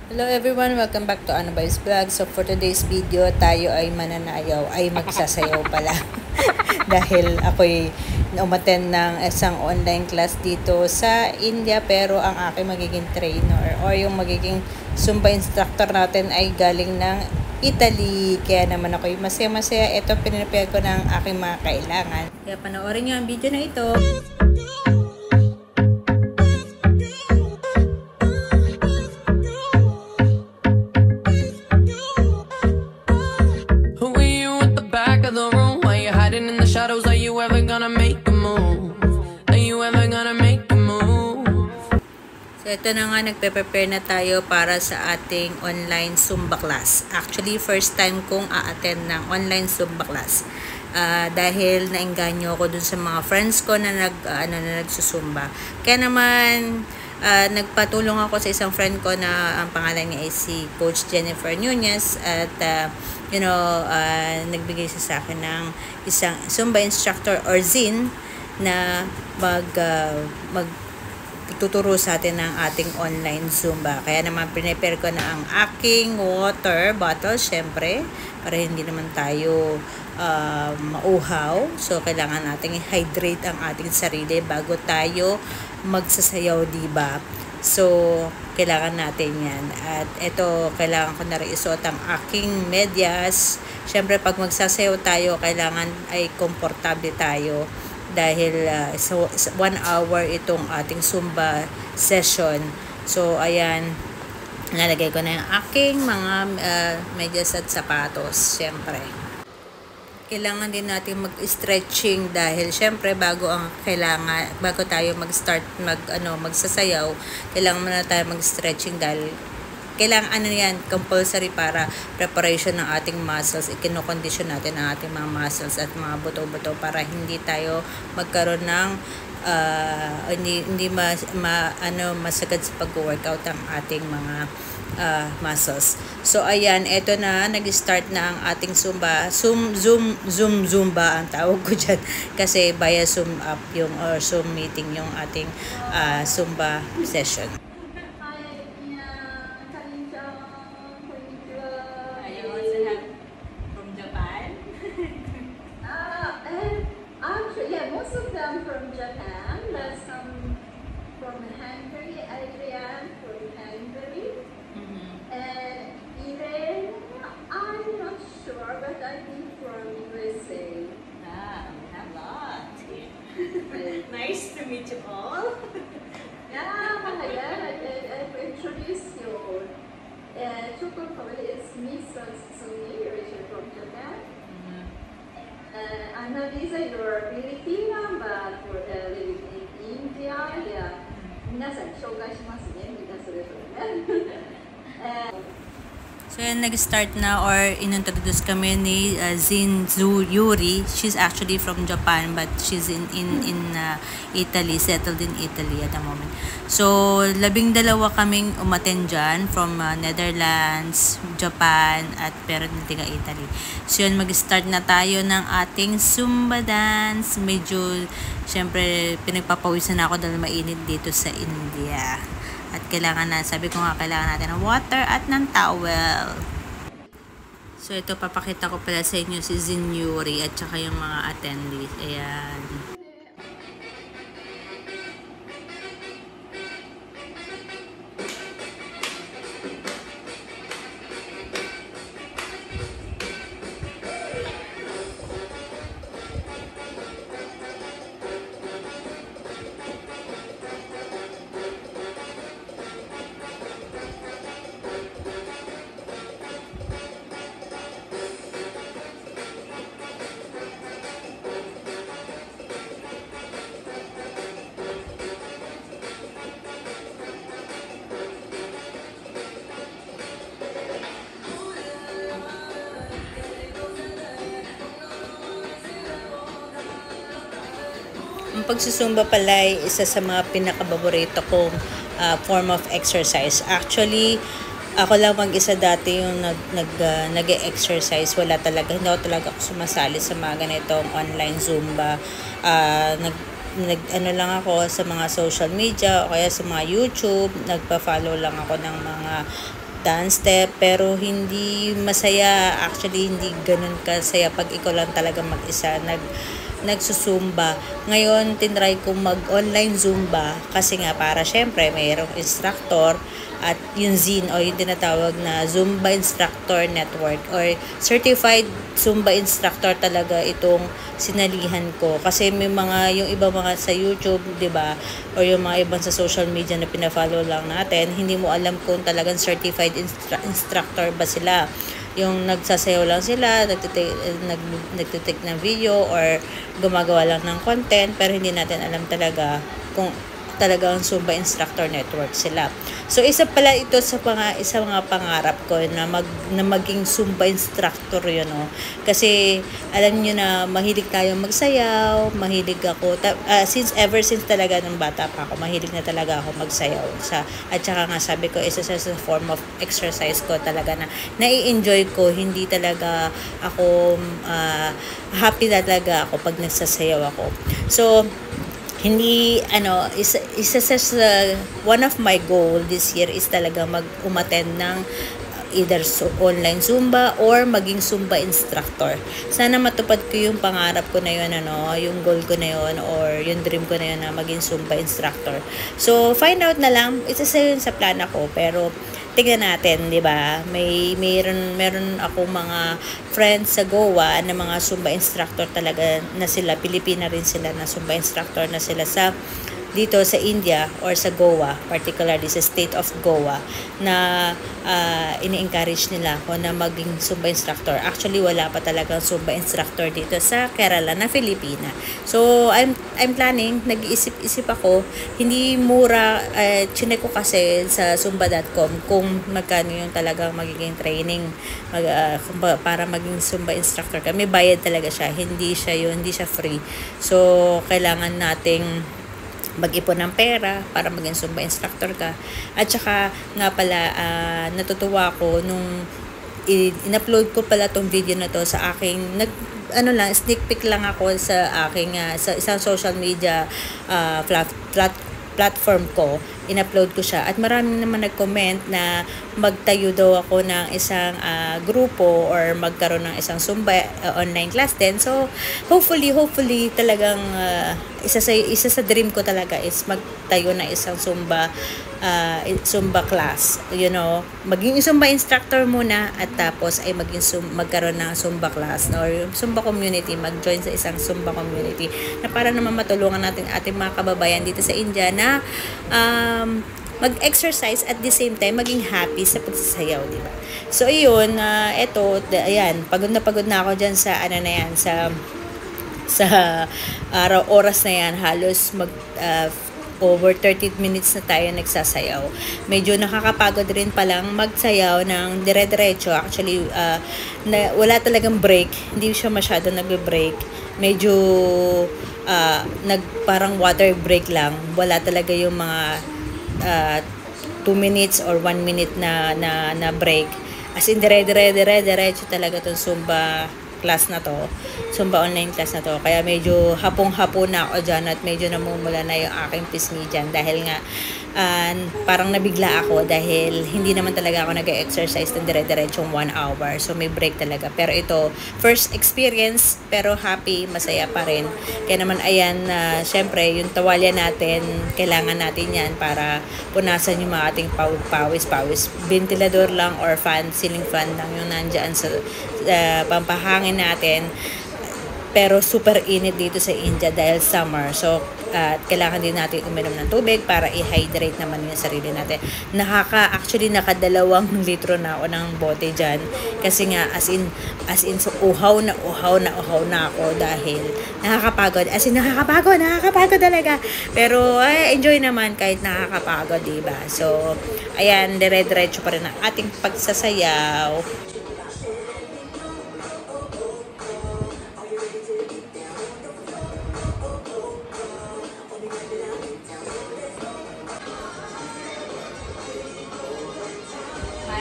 Hello everyone, welcome back to Anabay's Vlog. So for today's video, tayo ay mananayaw, ay magsasayaw pala. Dahil ako'y umattend ng isang online class dito sa India, pero ang aking magiging trainer or yung magiging Zumba instructor natin ay galing ng Italy. Kaya naman ako'y masaya-masaya. Ito, pinipare ko ng aking mga kailangan. Kaya panoorin nyo ang video na ito. Shadows, are you ever gonna make a move? Are you ever gonna make a move? So ito na nga, nagpe-prepare na tayo para sa ating online Zumba class. Actually, first time kong a-attend ng online Zumba class. Dahil naengganyo ako dun sa mga friends ko na nagsusumba. Kaya naman, nagpatulong ako sa isang friend ko na ang pangalan niya ay si Coach Jennifer Nunez at nagbigay siya sa akin ng isang Zumba instructor or Zin na magtuturo sa atin ng ating online Zumba. Kaya naman prepare ko na ang aking water bottle, syempre, para hindi naman tayo mauhaw. So kailangan nating i-hydrate ang ating sarili bago tayo magsasayaw, diba? So kailangan natin yan. At ito, kailangan ko na rin isuot ang aking medyas. Syempre pag magsasayaw tayo, kailangan ay komportable tayo dahil 1 hour itong ating Zumba session. So ayan, nalagay ko na yung aking mga medyas at sapatos. Syempre kailangan din natin mag-stretching dahil syempre bago tayo mag-start magsasayaw, kailangan muna tayo mag-stretching dahil kailangan compulsory para preparation ng ating muscles. Ikinokondisyon natin ang ating mga muscles at mga buto-buto para hindi tayo magkaroon ng hindi masagad sa pag-workout ang ating mga muscles. So ayan, eto na, nag-start na ang ating Zumba. Zumba ang tawag ko dyan kasi via Zoom up or Zoom meeting yung ating Zumba session. From Japan? Actually, yeah, most of them from Japan. There's some from Hungary, Adrian from Hungary. And even, I'm not sure, but I think from USA. We have lots here. Nice to meet you all. Yeah, I've introduced you. Choco is Miss Sumi, originally from Japan. Annalisa, you're Filipino, but for living in India, yeah. 皆さん紹介しますね、みんなそれぞれね。So yan, nag-start na or inintroduce kami ni Zin Yuri. She's actually from Japan but she's in Italy, settled in Italy at the moment. So 12 kaming umattend dyan from Netherlands, Japan at pero tiga Italy. So yun, mag-start na tayo ng ating Zumba dance. Medyo syempre pinagpapawisan na ako dahil mainit dito sa India. At sabi ko nga, kailangan natin ng water at ng towel. So ito, papakita ko pala sa inyo si Zin Yuri at saka yung mga attendees. Ayan. Ang pagsusumba pala ay isa sa mga pinakababorito kong form of exercise. Actually, ako lang mag-isa dati yung nag-exercise. Hindi ako talaga sumasali sa mga ganitong online Zumba. Nag-ano lang ako sa mga social media o kaya sa mga YouTube. Nagpa-follow lang ako ng mga dance step, pero hindi masaya. Actually, hindi ganun kasaya pag ikaw lang talaga mag-isa nagsusumba. Ngayon, tinry ko mag-online Zumba kasi nga para syempre mayroong instructor at yung ZIN o yung tinatawag na Zumba Instructor Network or Certified Zumba Instructor talaga itong sinalihan ko. Kasi may mga, yung iba mga sa YouTube, di ba? Or yung mga ibang sa social media na pina-follow lang natin, hindi mo alam kung talagang certified instructor ba sila. Yung nagsasayaw lang sila, nagtitake ng video or gumagawa lang ng content, pero hindi natin alam talaga kung talagang Zumba Instructor Network sila. So isa pala ito sa mga pangarap ko na maging Zumba instructor yun, no? Kasi alam niyo na mahilig tayo magsayaw, mahilig ako ever since talaga ng bata pa ako, mahilig na talaga ako magsayaw at saka nga sabi ko isa sa form of exercise ko talaga na nai-enjoy ko, hindi talaga ako happy talaga ako pag nagsasayaw ako. So hindi isa sa one of my goal this year is talaga umattend ng either online Zumba or maging Zumba instructor. Sana matupad ko yung pangarap ko na yun, yung goal ko na yun or yung dream ko na yun na maging Zumba instructor. So find out na lang, isa yun sa plana ko, pero tingnan natin, 'di ba? Meron ako mga friends sa Goa na mga Zumba instructor talaga na sila, Pilipina rin sila na Zumba instructor na sila dito sa India or sa Goa, particularly sa state of Goa, na ini-encourage nila ako na maging Zumba instructor. Actually, wala pa talagang Zumba instructor dito sa Kerala na Filipina. So, I'm planning, nag-iisip ako, hindi mura, chinek ko kasi sa zumba.com kung magkano yung talagang magiging training para maging Zumba instructor. May bayad talaga siya, hindi siya free. So, kailangan nating mag-ipon ng pera para maging Zumba instructor ka. At saka nga pala, natutuwa ako nung in-upload ko pala tong video na to sa aking sneak peek lang ako sa aking sa isang social media platform ko. In-upload ko siya at marami naman nag-comment na magtayo daw ako ng isang grupo or magkaroon ng isang Zumba online class din. So hopefully talagang isa sa dream ko talaga is magtayo ng isang Zumba class, maging Zumba instructor muna at tapos ay magkaroon ng Zumba class or Zumba community, mag-join sa isang Zumba community na para naman matulungan natin ating mga kababayan dito sa India na mag-exercise at the same time maging happy sa pagsasayaw, di ba? So ayun, ayan, pagod na ako diyan sa oras na yan, halos over 30 minutes na tayo nagsasayaw. Medyo nakakapagod rin palang magsayaw ng dire-diretso. Actually, wala talagang break. Hindi siya masyado nagbe-break. Medyo parang water break lang. Wala talaga yung mga 2 minutes or 1 minute na break. As in, dire-diretso talaga itong Zumba class na to, Zumba online class na to. Kaya medyo hapong-hapo na ako dyan at medyo namumula na yung aking pisngi dyan dahil nga parang nabigla ako dahil hindi naman talaga ako nag-exercise ng dire-diretsong 1 hour. So may break talaga. Pero ito, first experience, pero happy, masaya pa rin. Kaya naman ayan, syempre yung tawalya natin, kailangan natin yan para punasan yung mga ating pawis. Ventilador lang or fan, ceiling fan lang yung nandyan sa pampahangin natin. Pero super init dito sa India dahil summer. So, kailangan din natin uminom ng tubig para i-hydrate naman yung sarili natin. Actually, nakadalawang litro na ako ng bote dyan. Kasi nga, as in, so uhaw na ako dahil nakakapagod. As in, nakakapagod talaga. Pero, enjoy naman kahit nakakapagod, diba? So, ayan, dire-diretso pa rin ang ating pagsasayaw.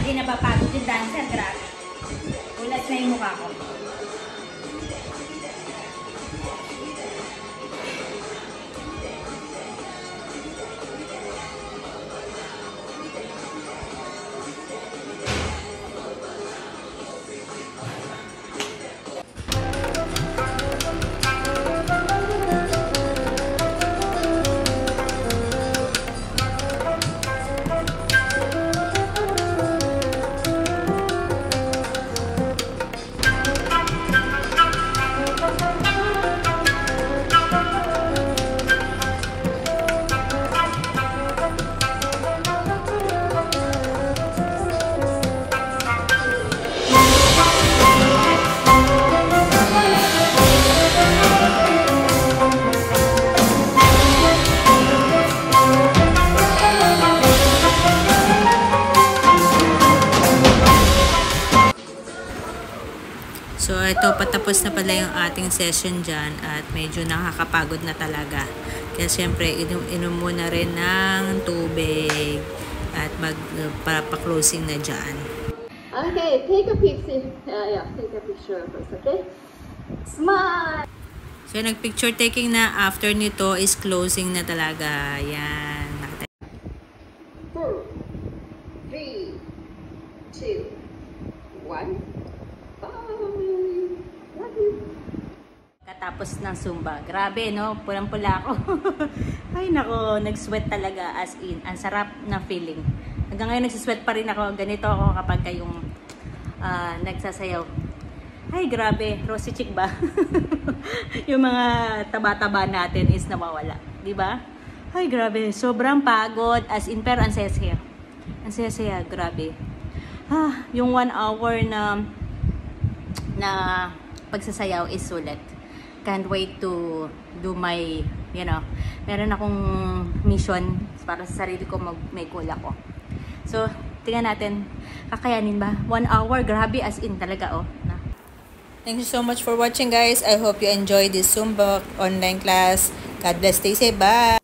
Hindi napapagod yung dancer, grabe. Ulat na yung mukha ko. So, ito, patapos na pala yung ating session dyan at medyo nakakapagod na talaga. Kaya, syempre, inom muna rin ng tubig at magpa-closing na dyan. Okay, take a picture. Take a picture first, okay? Smile! So, nag-picture taking na. After nito is closing na talaga. Yan. 4, 3, 2, 1. Katapos ng Zumba. Grabe, no? Pulang-pula ako. Ay, nako. Nag-sweat talaga as in. Ang sarap na feeling. Hanggang ngayon, nagsisweat pa rin ako. Ganito ako kapag kayong nagsasayaw. Ay, grabe. Rosy chick ba? Yung mga taba-taba natin is nawawala. Diba? Ay, grabe. Sobrang pagod. As in, pero ang saya-saya. Ang saya-saya. Grabe. Yung 1 hour na pagsasayaw is sulit. Can't wait to do my, meron akong mission para sa sarili ko may goal ako. So, tingnan natin, kakayanin ba? 1 hour, grabe as in talaga, oh. Thank you so much for watching, guys. I hope you enjoyed this Zumba online class. God bless, stay safe, bye!